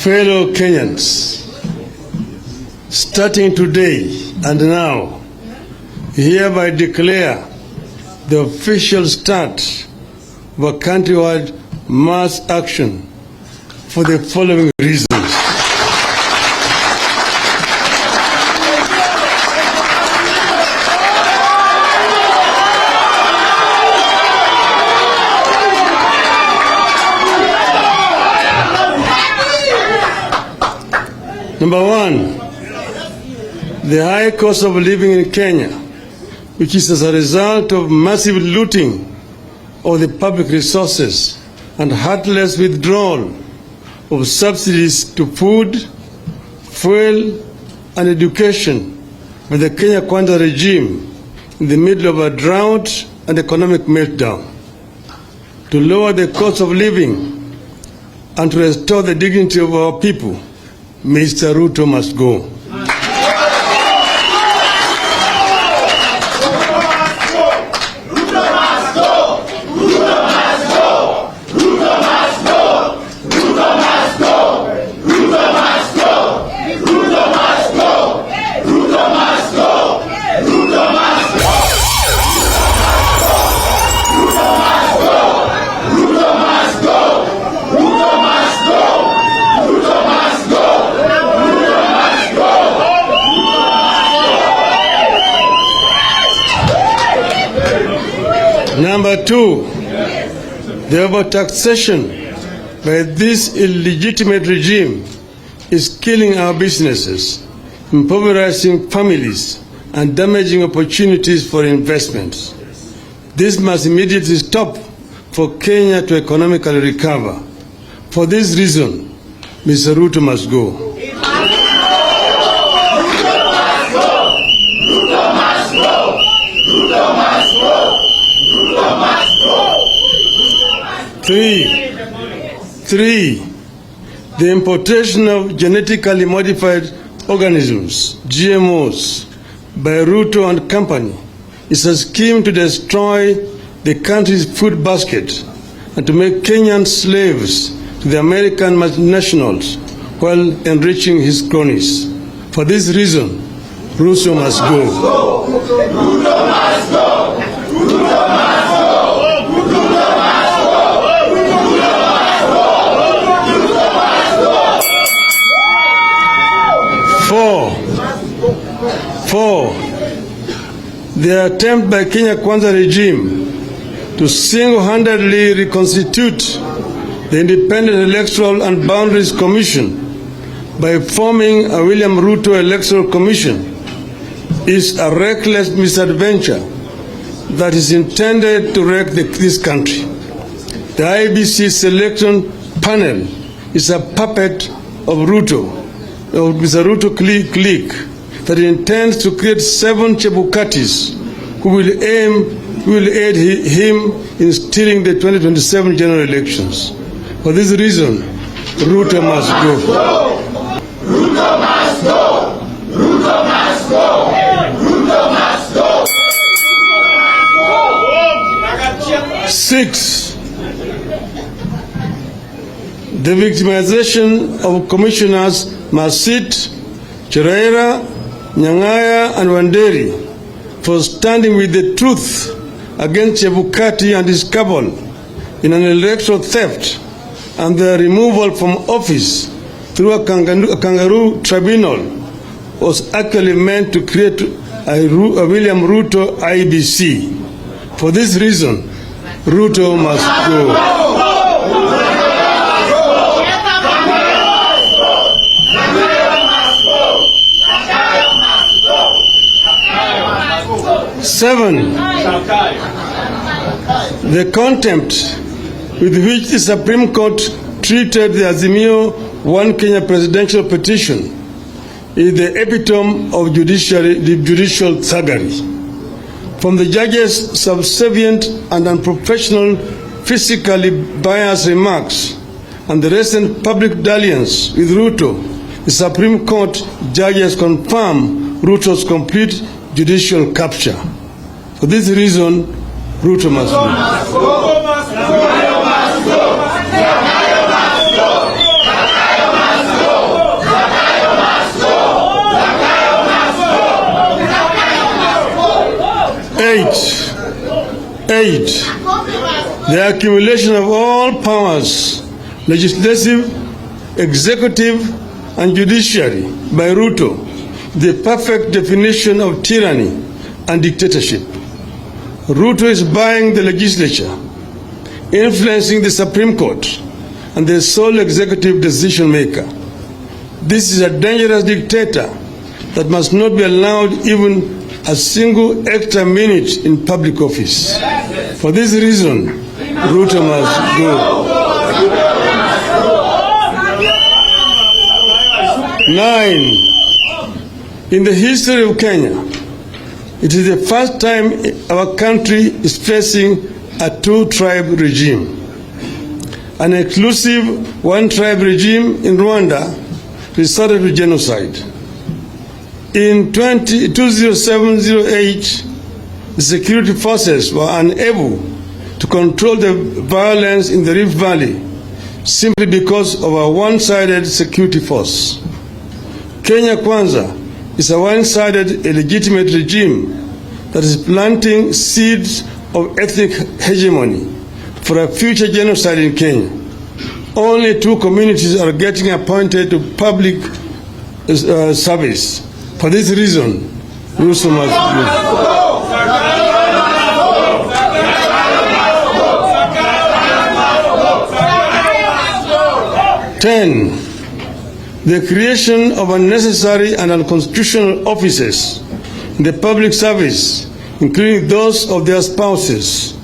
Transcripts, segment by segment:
Fellow Kenyans, starting today and now, hereby declare the official start of a countrywide mass action for the following reasons. Number one, the high cost of living in Kenya, which is as a result of massive looting of the public resources and heartless withdrawal of subsidies to food, fuel, and education by the Kenya Kwanza regime in the middle of a drought and economic meltdown. To lower the cost of living and to restore the dignity of our people, Mr. Ruto must go. Number two, the overtaxation by this illegitimate regime is killing our businesses, impoverishing families, and damaging opportunities for investments. This must immediately stop for Kenya to economically recover. For this reason, Mr. Ruto must go. Three, the importation of genetically modified organisms, GMOs, by Ruto and company is a scheme to destroy the country's food basket and to make Kenyans slaves to the American multinationals while enriching his cronies. For this reason, Ruto must go. Ruto must go. Ruto must go. Four, the attempt by Kenya Kwanza regime to single-handedly reconstitute the Independent Electoral and Boundaries Commission by forming a William Ruto Electoral Commission is a reckless misadventure that is intended to wreck this country. The IEBC selection panel is a puppet of Ruto, of Mr. Ruto clique that intends to create 7 Chebukatis who will aid him in stealing the 2027 general elections. For this reason, Ruto must go. Ruto must go. Ruto must go. Ruto must go. 6. The victimization of commissioners Masit, Cheraira, Nyangaya, and Wanderi for standing with the truth against Chebukati and his cabal in an electoral theft and their removal from office through a kangaroo tribunal was actually meant to create a William Ruto IBC. For this reason, Ruto must go. 7, the contempt with which the Supreme Court treated the Azimio One Kenya presidential petition is the epitome of judicial thuggery. From the judge's subservient and unprofessional, physically biased remarks and the recent public dalliance with Ruto, the Supreme Court judges confirm Ruto's complete judicial capture. For this reason, Ruto must go. Eight, the accumulation of all powers, legislative, executive, and judiciary by Ruto, the perfect definition of tyranny and dictatorship. Ruto is buying the legislature, influencing the Supreme Court, and the sole executive decision maker. This is a dangerous dictator that must not be allowed even a single extra minute in public office. For this reason, Ruto must go. 9. In the history of Kenya, it is the first time our country is facing a two-tribe regime. An exclusive one-tribe regime in Rwanda resorted to genocide. In 2007-08, the security forces were unable to control the violence in the Rift Valley simply because of a one-sided security force. Kenya Kwanza is a one-sided illegitimate regime that is planting seeds of ethnic hegemony for a future genocide in Kenya. Only 2 communities are getting appointed to public service. For this reason, Ruto must go. 10. The creation of unnecessary and unconstitutional offices in the public service, including those of their spouses,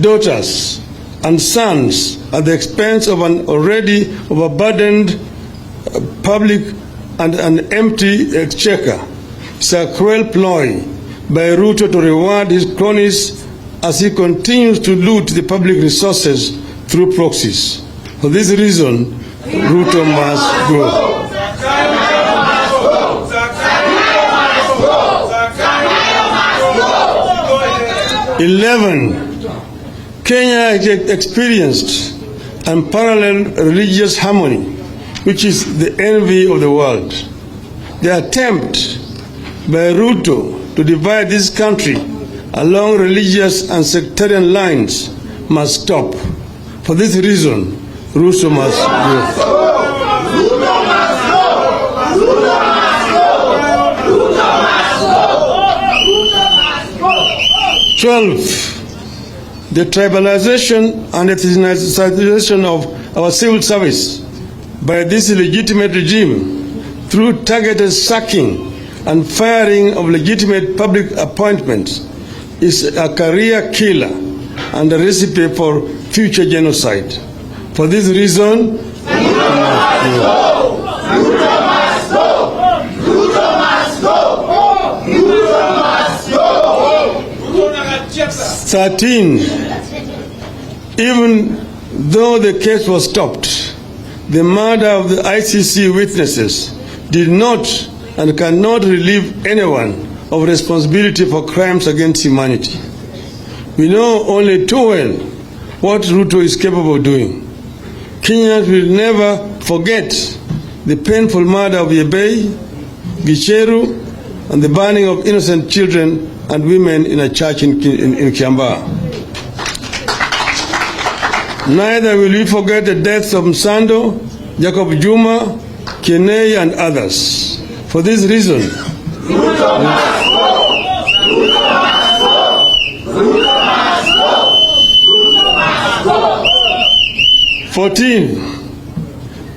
daughters, and sons, at the expense of an already overburdened public and an empty exchequer, is a cruel ploy by Ruto to reward his cronies as he continues to loot the public resources through proxies. For this reason, Ruto must go. 11. Kenya has experienced unparalleled religious harmony, which is the envy of the world. The attempt by Ruto to divide this country along religious and sectarian lines must stop. For this reason, Ruto must go. 12. The tribalization and ethnicization of our civil service by this illegitimate regime through targeted sacking and firing of legitimate public appointments is a career killer and a recipe for future genocide. For this reason, 13. Even though the case was stopped, the murder of the ICC witnesses did not and cannot relieve anyone of responsibility for crimes against humanity. We know only too well what Ruto is capable of doing. Kenyans will never forget the painful murder of Yebei, Gicheru, and the burning of innocent children and women in a church in Kiambaa. Neither will we forget the deaths of Msando, Jacob Juma, Kenei, and others. For this reason, 14.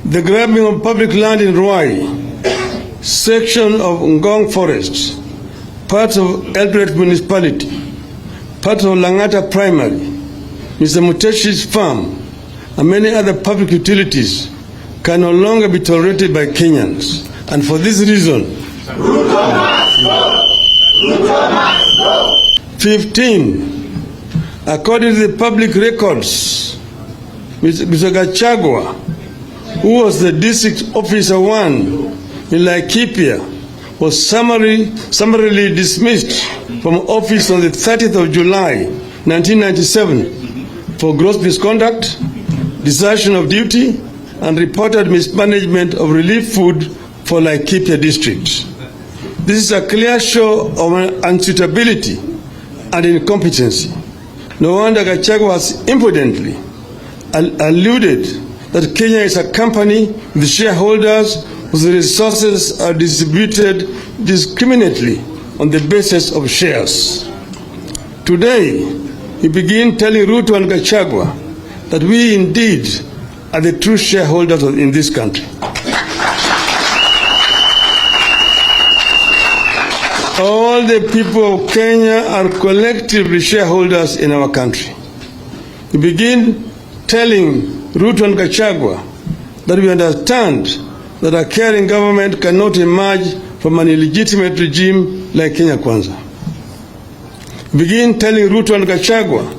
The grabbing of public land in Ruai, section of Ngong Forest, parts of Eldoret Municipality, parts of Langata Primary, Mr. Muteshi's farm, and many other public utilities can no longer be tolerated by Kenyans. And for this reason, 15. According to the public records, Mr. Gachagua, who was the district officer 1 in Laikipia, was summarily dismissed from office on the 30th of July, 1997 for gross misconduct, desertion of duty, and reported mismanagement of relief food for Laikipia district. This is a clear show of unsuitability and incompetency. No wonder Gachagua has impudently alluded that Kenya is a company with shareholders whose resources are distributed discriminately on the basis of shares. Today, we begin telling Ruto and Gachagua that we indeed are the true shareholders in this country. All the people of Kenya are collectively shareholders in our country. We begin telling Ruto and Gachagua that we understand that a caring government cannot emerge from an illegitimate regime like Kenya Kwanza. We begin telling Ruto and Gachagua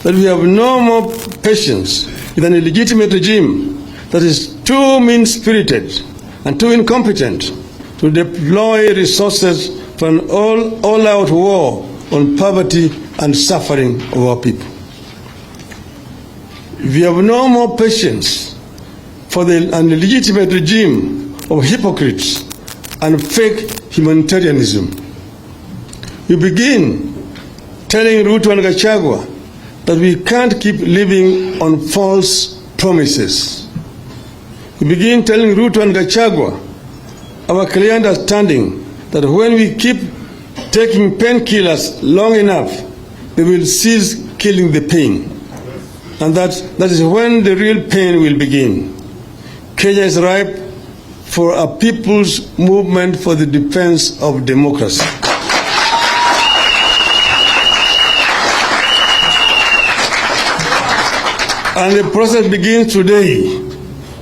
that we have no more patience with an illegitimate regime that is too mean-spirited and too incompetent to deploy resources for an all-out war on poverty and suffering of our people. We have no more patience for an illegitimate regime of hypocrites and fake humanitarianism. We begin telling Ruto and Gachagua that we can't keep living on false promises. We begin telling Ruto and Gachagua our clear understanding that when we keep taking painkillers long enough, they will cease killing the pain. And that is when the real pain will begin. Kenya is ripe for a people's movement for the defense of democracy. And the process begins today,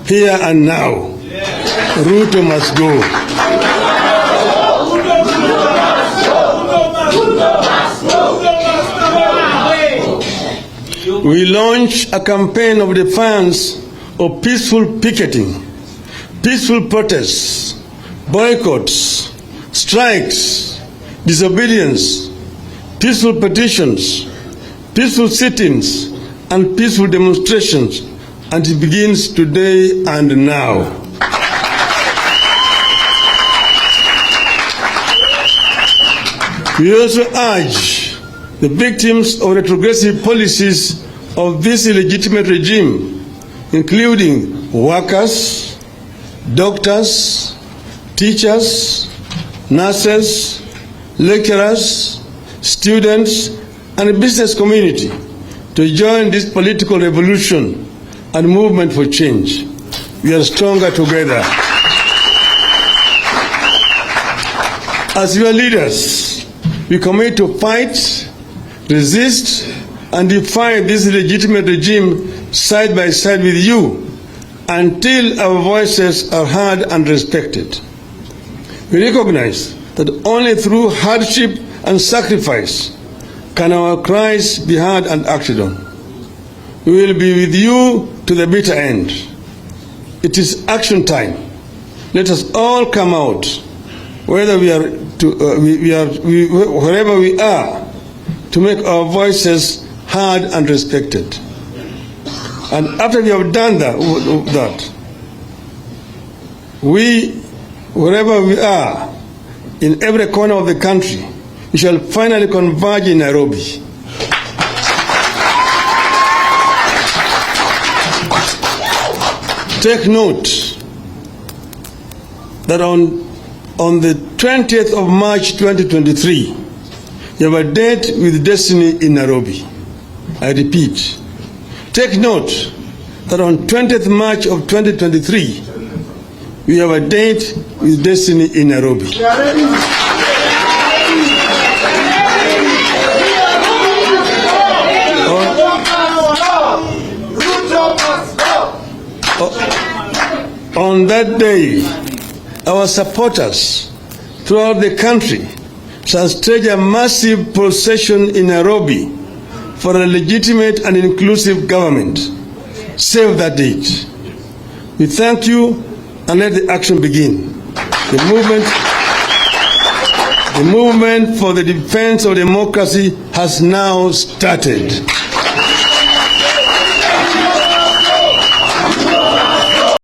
here and now. Ruto must go. We launch a campaign of defiance of peaceful picketing, peaceful protests, boycotts, strikes, disobedience, peaceful petitions, peaceful sit-ins, and peaceful demonstrations, and it begins today and now. We also urge the victims of retrogressive policies of this illegitimate regime, including workers, doctors, teachers, nurses, lecturers, students, and the business community to join this political revolution and movement for change. We are stronger together. As your leaders, we commit to fight, resist, and defy this illegitimate regime side by side with you until our voices are heard and respected. We recognize that only through hardship and sacrifice can our cries be heard and acted on. We will be with you to the bitter end. It is action time. Let us all come out, wherever we are, to make our voices heard and respected. And after we have done that, wherever we are, in every corner of the country, we shall finally converge in Nairobi. Take note that on the 20th of March 2023, you have a date with destiny in Nairobi. I repeat, take note that on 20th March of 2023, we have a date with destiny in Nairobi. On that day, our supporters throughout the country shall stage a massive procession in Nairobi for a legitimate and inclusive government. Save that date. We thank you and let the action begin. The movement for the defense of democracy has now started.